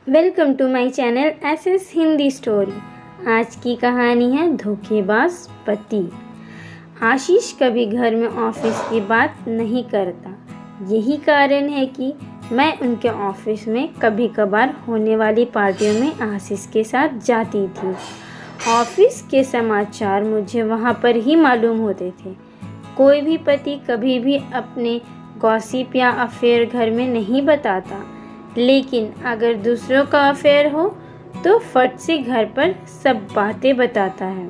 Welcome to my channel SS Hindi story. आज की कहानी है धोखेबाज पति। आशीष कभी घर में ऑफिस की बात नहीं करता। यही कारण है कि मैं उनके ऑफिस में कभी कभार होने वाली पार्टियों में आशीष के साथ जाती थी। ऑफिस के समाचार मुझे वहाँ पर ही मालूम होते थे। कोई भी पति कभी भी अपने गॉसिप या अफेयर घर में नहीं बताता, लेकिन अगर दूसरों का अफेयर हो तो फट से घर पर सब बातें बताता है।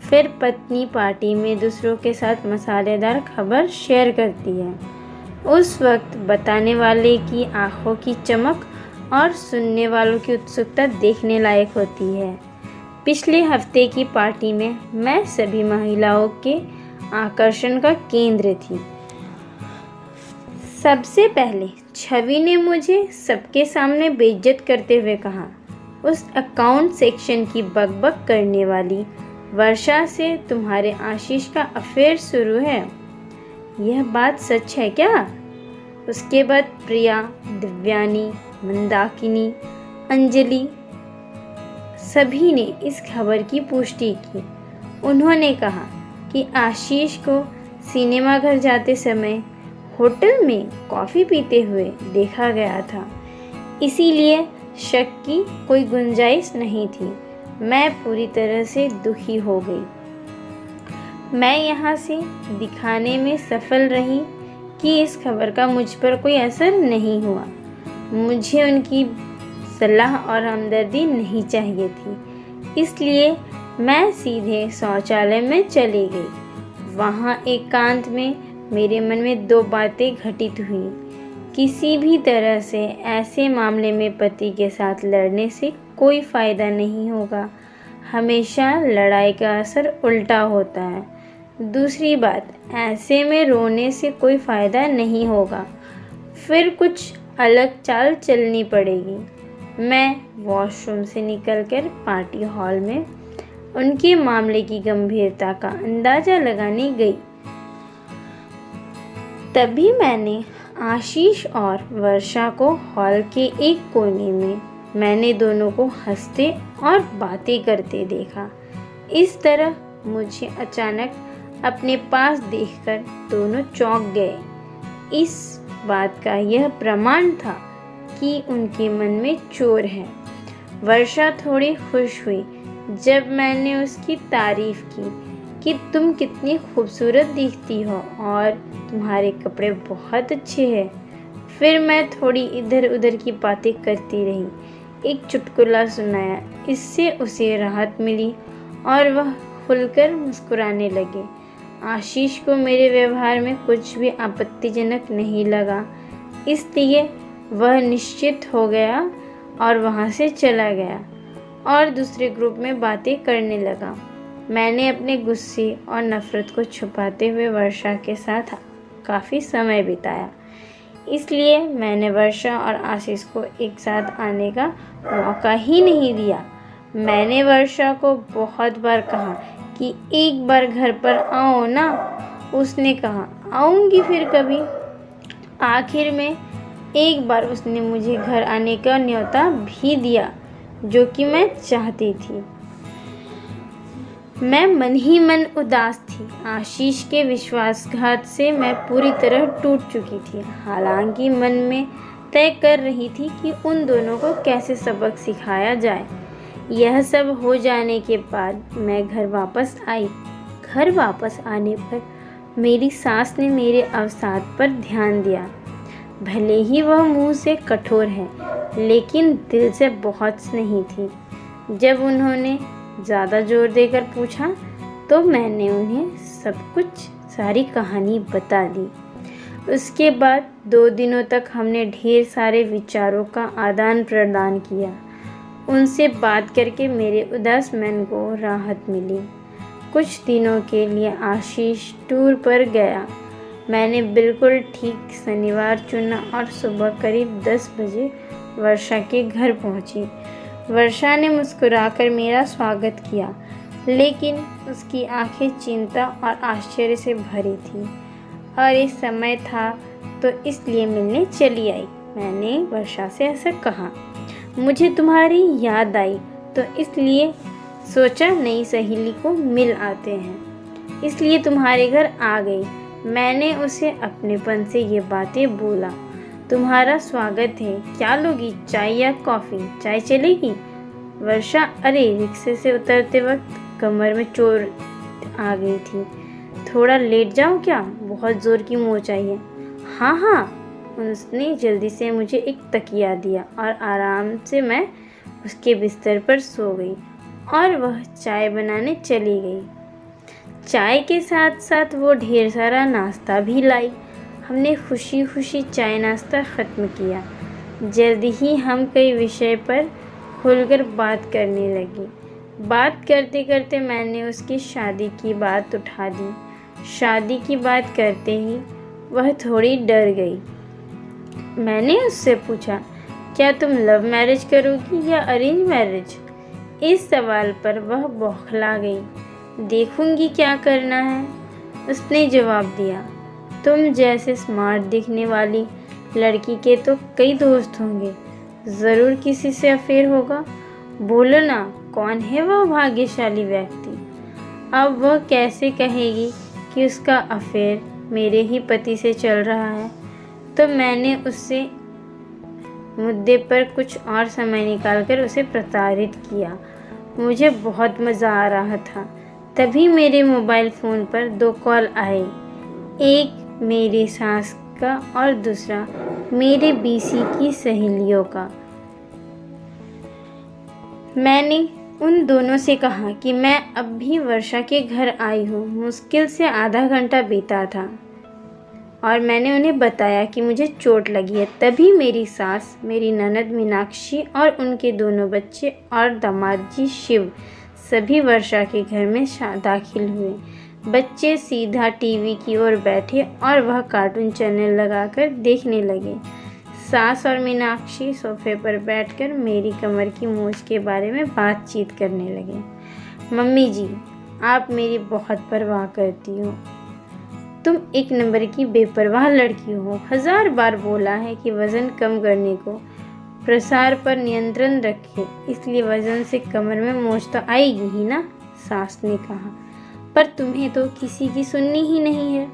फिर पत्नी पार्टी में दूसरों के साथ मसालेदार खबर शेयर करती है। उस वक्त बताने वाले की आंखों की चमक और सुनने वालों की उत्सुकता देखने लायक होती है। पिछले हफ्ते की पार्टी में मैं सभी महिलाओं के आकर्षण का केंद्र थी। सबसे पहले छवि ने मुझे सबके सामने बेइज्जत करते हुए कहा, उस अकाउंट सेक्शन की बकबक करने वाली वर्षा से तुम्हारे आशीष का अफेयर शुरू है। यह बात सच है क्या? उसके बाद प्रिया, दिव्यानी, मंदाकिनी, अंजलि सभी ने इस खबर की पुष्टि की। उन्होंने कहा कि आशीष को सिनेमा घर जाते समय होटल में कॉफ़ी पीते हुए देखा गया था, इसीलिए शक की कोई गुंजाइश नहीं थी। मैं पूरी तरह से दुखी हो गई। मैं यहाँ से दिखाने में सफल रही कि इस खबर का मुझ पर कोई असर नहीं हुआ। मुझे उनकी सलाह और हमदर्दी नहीं चाहिए थी, इसलिए मैं सीधे शौचालय में चली गई। वहाँ एकांत में मेरे मन में दो बातें घटित हुई। किसी भी तरह से ऐसे मामले में पति के साथ लड़ने से कोई फ़ायदा नहीं होगा। हमेशा लड़ाई का असर उल्टा होता है। दूसरी बात, ऐसे में रोने से कोई फ़ायदा नहीं होगा, फिर कुछ अलग चाल चलनी पड़ेगी। मैं वॉशरूम से निकलकर पार्टी हॉल में उनके मामले की गंभीरता का अंदाज़ा लगाने गई। तभी मैंने आशीष और वर्षा को हॉल के एक कोने में मैंने दोनों को हंसते और बातें करते देखा। इस तरह मुझे अचानक अपने पास देखकर दोनों चौंक गए। इस बात का यह प्रमाण था कि उनके मन में चोर है। वर्षा थोड़ी खुश हुई जब मैंने उसकी तारीफ की कि तुम कितनी खूबसूरत दिखती हो और तुम्हारे कपड़े बहुत अच्छे हैं। फिर मैं थोड़ी इधर उधर की बातें करती रही। एक चुटकुला सुनाया, इससे उसे राहत मिली और वह खुलकर मुस्कुराने लगे। आशीष को मेरे व्यवहार में कुछ भी आपत्तिजनक नहीं लगा, इसलिए वह निश्चित हो गया और वहाँ से चला गया और दूसरे ग्रुप में बातें करने लगा। मैंने अपने गुस्से और नफ़रत को छुपाते हुए वर्षा के साथ काफ़ी समय बिताया, इसलिए मैंने वर्षा और आशीष को एक साथ आने का मौका ही नहीं दिया। मैंने वर्षा को बहुत बार कहा कि एक बार घर पर आओ ना। उसने कहा आऊँगी फिर कभी। आखिर में एक बार उसने मुझे घर आने का न्योता भी दिया, जो कि मैं चाहती थी। मैं मन ही मन उदास थी। आशीष के विश्वासघात से मैं पूरी तरह टूट चुकी थी। हालांकि मन में तय कर रही थी कि उन दोनों को कैसे सबक सिखाया जाए। यह सब हो जाने के बाद मैं घर वापस आई। घर वापस आने पर मेरी सास ने मेरे अवसाद पर ध्यान दिया। भले ही वह मुंह से कठोर है, लेकिन दिल से बहुत स्नेही थी। जब उन्होंने ज़्यादा जोर देकर पूछा तो मैंने उन्हें सब कुछ, सारी कहानी बता दी। उसके बाद 2 दिनों तक हमने ढेर सारे विचारों का आदान प्रदान किया। उनसे बात करके मेरे उदास मन को राहत मिली। कुछ दिनों के लिए आशीष टूर पर गया। मैंने बिल्कुल ठीक शनिवार चुना और सुबह करीब 10 बजे वर्षा के घर पहुंची। वर्षा ने मुस्कुराकर मेरा स्वागत किया, लेकिन उसकी आंखें चिंता और आश्चर्य से भरी थीं। और ये समय था तो इसलिए मिलने चली आई। मैंने वर्षा से ऐसा कहा। मुझे तुम्हारी याद आई तो इसलिए सोचा नई सहेली को मिल आते हैं, इसलिए तुम्हारे घर आ गई। मैंने उसे अपनेपन से ये बातें बोला। तुम्हारा स्वागत है, क्या लोगी, चाय या कॉफ़ी? चाय चलेगी? वर्षा अरे रिक्शे से उतरते वक्त कमर में चोट आ गई थी। थोड़ा लेट जाऊं क्या? बहुत ज़ोर की मोच आई है। हाँ हाँ, उसने जल्दी से मुझे एक तकिया दिया और आराम से मैं उसके बिस्तर पर सो गई और वह चाय बनाने चली गई। चाय के साथ साथ वो ढेर सारा नाश्ता भी लाई। हमने खुशी खुशी चाय नाश्ता ख़त्म किया। जल्दी ही हम कई विषय पर खुलकर बात करने लगी। बात करते करते मैंने उसकी शादी की बात उठा दी। शादी की बात करते ही वह थोड़ी डर गई। मैंने उससे पूछा, क्या तुम लव मैरिज करोगी या अरेंज मैरिज? इस सवाल पर वह बौखला गई। देखूंगी क्या करना है, उसने जवाब दिया। तुम जैसे स्मार्ट दिखने वाली लड़की के तो कई दोस्त होंगे, ज़रूर किसी से अफेयर होगा। बोलो ना, कौन है वह भाग्यशाली व्यक्ति? अब वह कैसे कहेगी कि उसका अफेयर मेरे ही पति से चल रहा है? तो मैंने उससे मुद्दे पर कुछ और समय निकालकर उसे प्रताड़ित किया। मुझे बहुत मज़ा आ रहा था। तभी मेरे मोबाइल फ़ोन पर 2 कॉल आए, एक मेरी सास का और दूसरा मेरे बीसी की सहेलियों का। मैंने उन दोनों से कहा कि मैं अब भी वर्षा के घर आई हूँ। मुश्किल से आधा घंटा बीता था और मैंने उन्हें बताया कि मुझे चोट लगी है। तभी मेरी सास, मेरी ननद मीनाक्षी और उनके दोनों बच्चे और दामाद जी शिव सभी वर्षा के घर में दाखिल हुए। बच्चे सीधा टीवी की ओर बैठे और वह कार्टून चैनल लगाकर देखने लगे। सास और मीनाक्षी सोफे पर बैठकर मेरी कमर की मोच के बारे में बातचीत करने लगे। मम्मी जी, आप मेरी बहुत परवाह करती हो। तुम एक नंबर की बेपरवाह लड़की हो। 1000 बार बोला है कि वज़न कम करने को, प्रसार पर नियंत्रण रखे, इसलिए वज़न से कमर में मोच तो आएगी ही ना, सास ने कहा। पर तुम्हें तो किसी की सुननी ही नहीं है।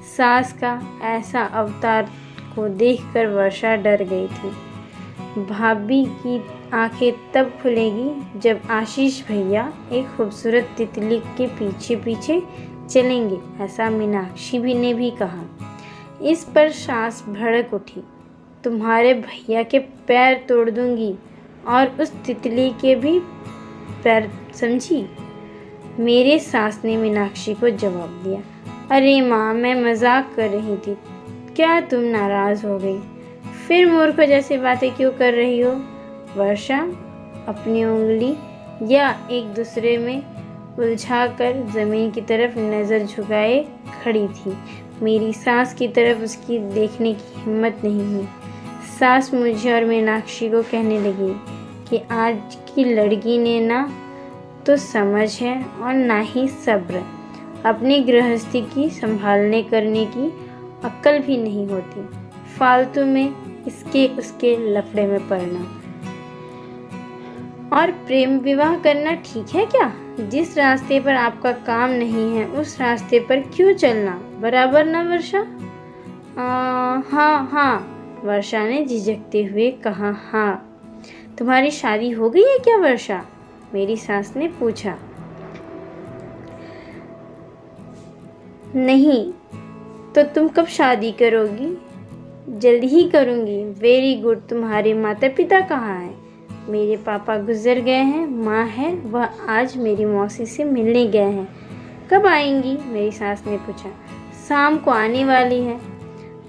सास का ऐसा अवतार को देखकर वर्षा डर गई थी। भाभी की आंखें तब खुलेगी जब आशीष भैया एक खूबसूरत तितली के पीछे पीछे चलेंगे, ऐसा मीनाक्षी भी ने भी कहा। इस पर सास भड़क उठी। तुम्हारे भैया के पैर तोड़ दूंगी और उस तितली के भी पैर, समझी? मेरे सास ने मीनाक्षी को जवाब दिया। अरे माँ, मैं मजाक कर रही थी, क्या तुम नाराज़ हो गई? फिर मूर्ख जैसे बातें क्यों कर रही हो? वर्षा अपनी उंगली या एक दूसरे में उलझाकर ज़मीन की तरफ नज़र झुकाए खड़ी थी। मेरी सास की तरफ उसकी देखने की हिम्मत नहीं हुई। सास मुझे और मीनाक्षी को कहने लगी कि आज की लड़की ने ना तो समझ है और ना ही सब्र। अपनी गृहस्थी की संभालने करने की अक्ल भी नहीं होती, फालतू में इसके उसके लफड़े में पड़ना और प्रेम विवाह करना ठीक है क्या? जिस रास्ते पर आपका काम नहीं है उस रास्ते पर क्यों चलना, बराबर ना वर्षा? हाँ हाँ, वर्षा ने झिझकते हुए कहा। हाँ, तुम्हारी शादी हो गई है क्या वर्षा? मेरी सास ने पूछा। नहीं, तो तुम कब शादी करोगी? जल्दी ही करूँगी। Very good. तुम्हारे माता पिता कहाँ हैं? मेरे पापा गुजर गए हैं, माँ है, वह आज मेरी मौसी से मिलने गए हैं। कब आएंगी? मेरी सास ने पूछा। शाम को आने वाली है,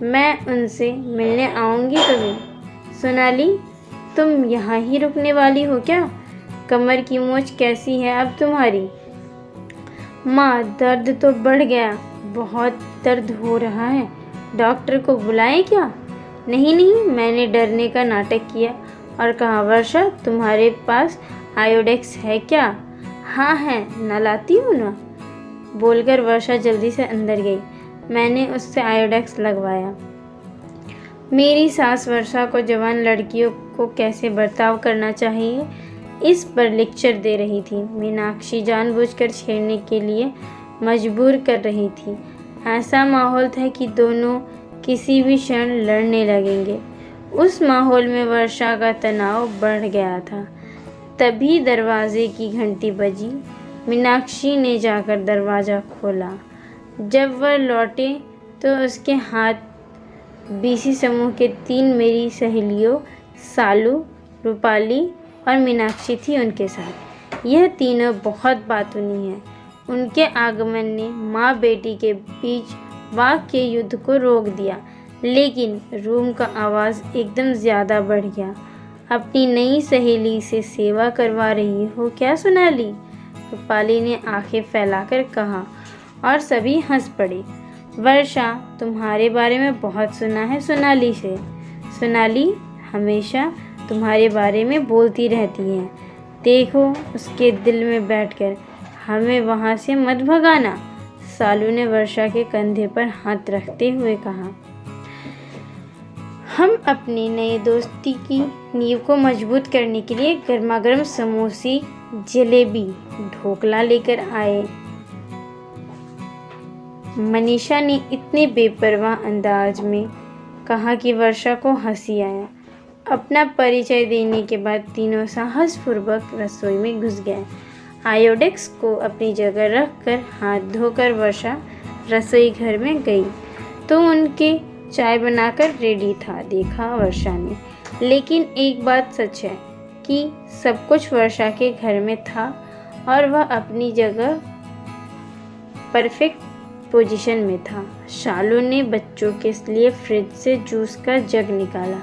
मैं उनसे मिलने आऊँगी कभी। सोनाली, तुम यहाँ ही रुकने वाली हो क्या? कमर की मोच कैसी है अब तुम्हारी? माँ, दर्द तो बढ़ गया, बहुत दर्द हो रहा है, डॉक्टर को बुलाएं क्या? नहीं नहीं, मैंने डरने का नाटक किया और कहा, वर्षा तुम्हारे पास आयोडेक्स है क्या? हाँ है, न लाती हूँ ना, बोलकर वर्षा जल्दी से अंदर गई। मैंने उससे आयोडेक्स लगवाया। मेरी सास वर्षा को जवान लड़कियों को कैसे बर्ताव करना चाहिए, इस पर लेक्चर दे रही थी। मीनाक्षी जानबूझकर छेड़ने के लिए मजबूर कर रही थी। ऐसा माहौल था कि दोनों किसी भी क्षण लड़ने लगेंगे। उस माहौल में वर्षा का तनाव बढ़ गया था। तभी दरवाजे की घंटी बजी। मीनाक्षी ने जाकर दरवाज़ा खोला। जब वह लौटे तो उसके हाथ बीसी समूह के 3 मेरी सहेलियों सालू, रूपाली और मीनाक्षी थी उनके साथ। यह तीनों बहुत बातूनी हैं। उनके आगमन ने माँ बेटी के बीच वाक के युद्ध को रोक दिया, लेकिन रूम का आवाज़ एकदम ज़्यादा बढ़ गया। अपनी नई सहेली से सेवा करवा रही हो क्या सोनाली? रूपाली ने आंखें फैलाकर कहा और सभी हंस पड़े। वर्षा, तुम्हारे बारे में बहुत सुना है सोनाली से। सोनाली हमेशा तुम्हारे बारे में बोलती रहती है। देखो उसके दिल में बैठकर हमें वहाँ से मत भगाना। सालू ने वर्षा के कंधे पर हाथ रखते हुए कहा। हम अपनी नई दोस्ती की नींव को मजबूत करने के लिए गर्मागर्म समोसे, जलेबी, ढोकला लेकर आए। मनीषा ने इतने बेपरवाह अंदाज में कहा कि वर्षा को हंसी आया। अपना परिचय देने के बाद तीनों साहसपूर्वक रसोई में घुस गए। आयोडेक्स को अपनी जगह रखकर हाथ धोकर वर्षा रसोई घर में गई तो उनके चाय बनाकर रेडी था, देखा वर्षा ने। लेकिन एक बात सच है कि सब कुछ वर्षा के घर में था और वह अपनी जगह परफेक्ट पोजीशन में था। शालू ने बच्चों के लिए फ्रिज से जूस का जग निकाला।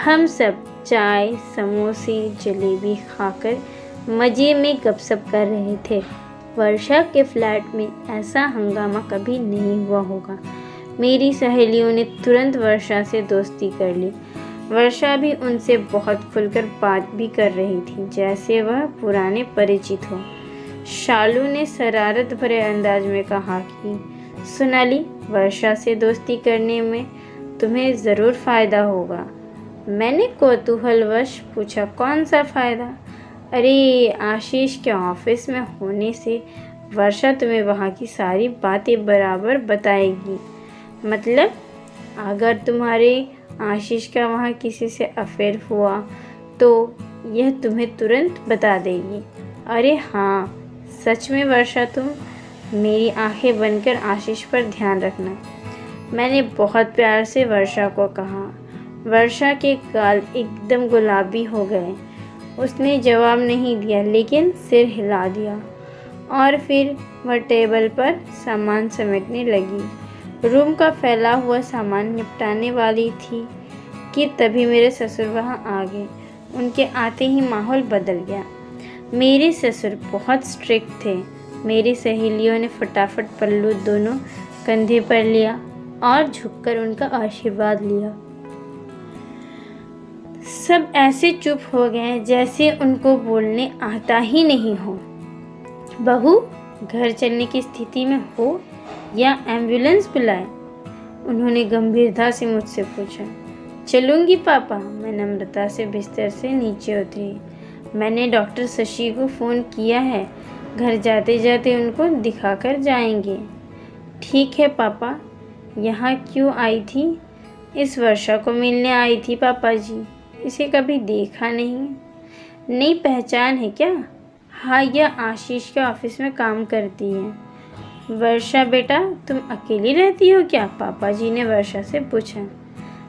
हम सब चाय, समोसे, जलेबी खाकर मज़े में गपशप कर रहे थे। वर्षा के फ्लैट में ऐसा हंगामा कभी नहीं हुआ होगा। मेरी सहेलियों ने तुरंत वर्षा से दोस्ती कर ली। वर्षा भी उनसे बहुत खुलकर बात भी कर रही थी, जैसे वह पुराने परिचित हो। शालू ने शरारत भरे अंदाज में कहा कि सोनाली, वर्षा से दोस्ती करने में तुम्हें ज़रूर फ़ायदा होगा। मैंने कौतूहलवश पूछा, कौन सा फ़ायदा? अरे, आशीष के ऑफिस में होने से वर्षा तुम्हें वहाँ की सारी बातें बराबर बताएगी। मतलब अगर तुम्हारे आशीष का वहाँ किसी से अफेयर हुआ तो यह तुम्हें तुरंत बता देगी। अरे हाँ, सच में वर्षा, तुम मेरी आंखें बनकर आशीष पर ध्यान रखना, मैंने बहुत प्यार से वर्षा को कहा। वर्षा के गाल एकदम गुलाबी हो गए। उसने जवाब नहीं दिया, लेकिन सिर हिला दिया और फिर वह टेबल पर सामान समेटने लगी। रूम का फैला हुआ सामान निपटाने वाली थी कि तभी मेरे ससुर वहाँ आ गए। उनके आते ही माहौल बदल गया। मेरे ससुर बहुत स्ट्रिक्ट थे। मेरी सहेलियों ने फटाफट पल्लू दोनों कंधे पर लिया और झुककर उनका आशीर्वाद लिया। सब ऐसे चुप हो गए जैसे उनको बोलने आता ही नहीं हो। बहू, घर चलने की स्थिति में हो या एम्बुलेंस बुलाए? उन्होंने गंभीरता से मुझसे पूछा। चलूँगी पापा, मैं नम्रता से बिस्तर से नीचे उतरी। मैंने डॉक्टर शशि को फ़ोन किया है, घर जाते जाते उनको दिखाकर जाएंगे। ठीक है पापा। यहाँ क्यों आई थी? इस वर्षा को मिलने आई थी पापा जी। इसे कभी देखा नहीं। नई पहचान है क्या? हाँ, यह आशीष के ऑफिस में काम करती है। वर्षा बेटा, तुम अकेली रहती हो क्या? पापा जी ने वर्षा से पूछा।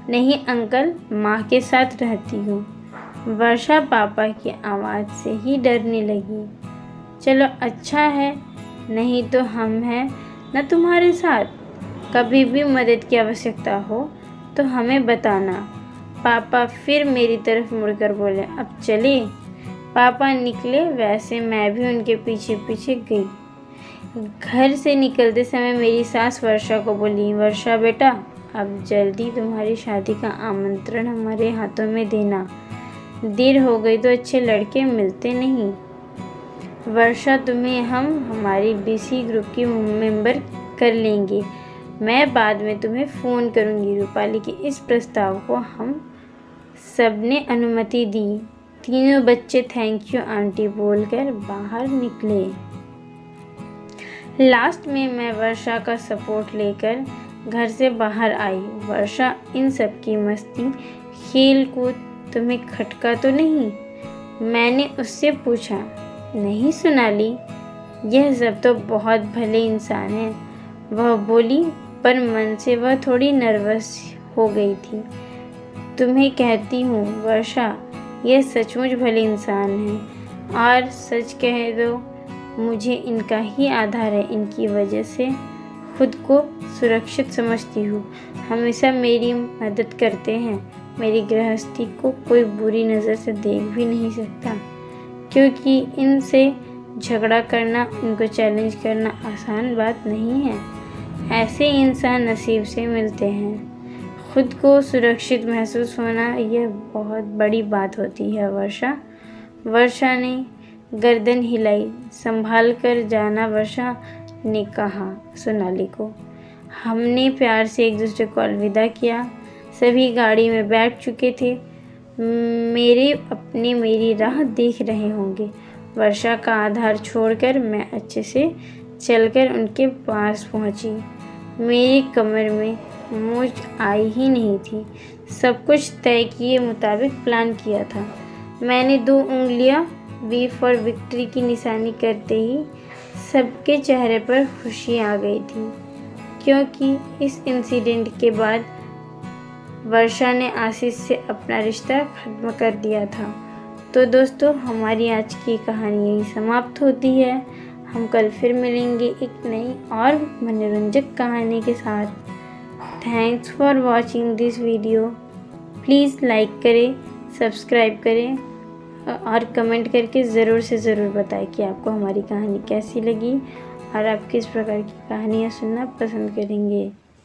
नहीं अंकल, माँ के साथ रहती हूँ। वर्षा पापा की आवाज़ से ही डरने लगी। चलो अच्छा है, नहीं तो हम हैं न तुम्हारे साथ। कभी भी मदद की आवश्यकता हो तो हमें बताना। पापा फिर मेरी तरफ मुड़कर बोले, अब चले? पापा निकले, वैसे मैं भी उनके पीछे पीछे गई। घर से निकलते समय मेरी सास वर्षा को बोली, वर्षा बेटा, अब जल्दी तुम्हारी शादी का आमंत्रण हमारे हाथों में देना। देर हो गई तो अच्छे लड़के मिलते नहीं। वर्षा, तुम्हें हम हमारी बीसी ग्रुप की मेंबर कर लेंगे। मैं बाद में तुम्हें फ़ोन करूंगी। रूपाली के इस प्रस्ताव को हम सबने अनुमति दी। तीनों बच्चे थैंक यू आंटी बोलकर बाहर निकले। लास्ट में मैं वर्षा का सपोर्ट लेकर घर से बाहर आई। वर्षा, इन सब की मस्ती, खेल कूद तुम्हें खटका तो नहीं? मैंने उससे पूछा। नहीं सोनाली, यह सब तो बहुत भले इंसान हैं, वह बोली, पर मन से वह थोड़ी नर्वस हो गई थी। तुम्हें कहती हूँ वर्षा, यह सचमुच भले इंसान हैं, और सच कहे तो मुझे इनका ही आधार है। इनकी वजह से खुद को सुरक्षित समझती हूँ। हमेशा मेरी मदद करते हैं। मेरी गृहस्थी को कोई बुरी नज़र से देख भी नहीं सकता, क्योंकि इनसे झगड़ा करना, इनको चैलेंज करना आसान बात नहीं है। ऐसे इंसान नसीब से मिलते हैं। खुद को सुरक्षित महसूस होना यह बहुत बड़ी बात होती है वर्षा। वर्षा ने गर्दन हिलाई। संभाल कर जाना, वर्षा ने कहा सोनाली को। हमने प्यार से एक दूसरे को अलविदा किया। सभी गाड़ी में बैठ चुके थे। मेरे अपने मेरी राह देख रहे होंगे। वर्षा का आधार छोड़कर मैं अच्छे से चलकर उनके पास पहुंची। मेरी कमर में मोच आई ही नहीं थी। सब कुछ तय किए मुताबिक प्लान किया था। मैंने 2 उंगलियां वी फॉर विक्ट्री की निशानी करते ही सबके चेहरे पर खुशी आ गई थी, क्योंकि इस इंसिडेंट के बाद वर्षा ने आशीष से अपना रिश्ता खत्म कर दिया था। तो दोस्तों, हमारी आज की कहानी यही समाप्त होती है। हम कल फिर मिलेंगे एक नई और मनोरंजक कहानी के साथ। Thanks for watching this video. Please like करें, सब्सक्राइब करें और कमेंट करके ज़रूर से ज़रूर बताएं कि आपको हमारी कहानी कैसी लगी और आप किस प्रकार की कहानियाँ सुनना पसंद करेंगे।